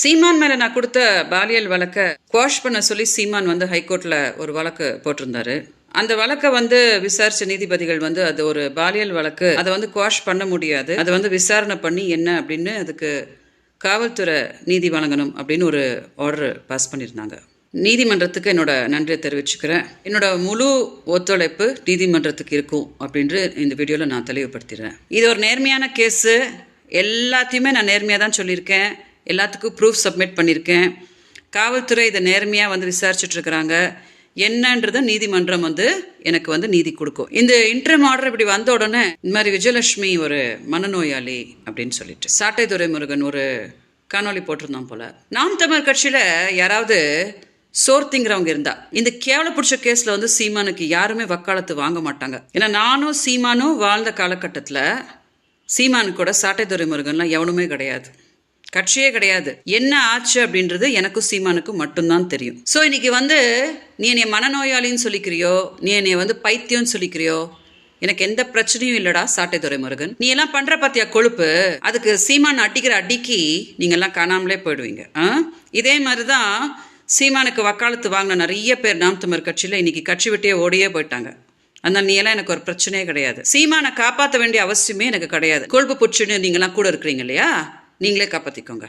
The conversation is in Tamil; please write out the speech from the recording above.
சீமான் மேல நான் கொடுத்த பாலியல் வழக்கை குவாஷ் பண்ண சொல்லி சீமான் வந்து ஹைகோர்ட்ல ஒரு வழக்கு போட்டிருந்தாரு. அந்த வழக்கை வந்து விசாரிச்ச நீதிபதிகள் வந்து அது ஒரு பாலியல் வழக்கு, அதை வந்து குவாஷ் பண்ண முடியாது, அதை வந்து விசாரணை பண்ணி என்ன அப்படின்னு அதுக்கு காவல்துறை நீதி வழங்கணும் அப்படின்னு ஒரு ஆர்டர் பாஸ் பண்ணியிருந்தாங்க. நீதிமன்றத்துக்கு என்னோட நன்றியை தெரிவிச்சுக்கிறேன். என்னோட முழு ஒத்துழைப்பு நீதிமன்றத்துக்கு இருக்கும் அப்படின்று இந்த வீடியோவில் நான் தெளிவுபடுத்திடுறேன். இது ஒரு நேர்மையான கேஸு. எல்லாத்தையுமே நான் நேர்மையாக தான் சொல்லியிருக்கேன். எல்லாத்துக்கும் ப்ரூஃப் சப்மிட் பண்ணியிருக்கேன். காவல்துறை இதை நேர்மையாக வந்து விசாரிச்சுட்ருக்குறாங்க. என்னன்றத நீதிமன்றம் வந்து எனக்கு வந்து நீதி கொடுக்கும். இந்த இன்டர்ம் ஆர்டர் இப்படி வந்த உடனே இந்த மாதிரி விஜயலட்சுமி ஒரு மனநோயாளி அப்படின்னு சொல்லிட்டு சாட்டை துரைமுருகன் ஒரு காணொலி போட்டிருந்தோம் போல. நாம் தமிழர் கட்சியில் யாராவது சோர்த்திங்கிறவங்க இருந்தா இந்த கேவல பிடிச்ச கேஸில் வந்து சீமானுக்கு யாருமே வக்காலத்து வாங்க மாட்டாங்க. ஏன்னா நானும் சீமானும் வாழ்ந்த காலகட்டத்தில் சீமானு கூட சாட்டை துரைமுருகன்லாம் எவனுமே கிடையாது, கட்சியே கிடையாது. என்ன ஆச்சு அப்படின்றது எனக்கும் சீமானுக்கும் மட்டும்தான் தெரியும். ஸோ இன்னைக்கு வந்து நீ என்னை மனநோயாளின்னு சொல்லிக்கிறியோ, நீ என்னை வந்து பைத்தியம்னு சொல்லிக்கிறியோ, எனக்கு எந்த பிரச்சனையும் இல்லடா சாட்டை துரைமுருகன். நீ எல்லாம் பண்ற பாத்தியா கொழுப்பு, அதுக்கு சீமான் அடிக்கிற அடிக்கி நீங்க எல்லாம் காணாமலே போயிடுவீங்க. இதே மாதிரிதான் சீமானுக்கு வக்காலத்து வாங்கின நிறைய பேர் நாம் தமிழர் கட்சியில இன்னைக்கு கட்சி விட்டே ஓடியே போயிட்டாங்க. அதனால நீ எல்லாம் எனக்கு ஒரு பிரச்சனையே கிடையாது. சீமானை காப்பாற்ற வேண்டிய அவசியமே எனக்கு கிடையாது. கொழுப்பு புச்சுன்னு நீங்களாம் கூட இருக்கிறீங்க இல்லையா, நீங்களே காப்பாற்றிக்கோங்க.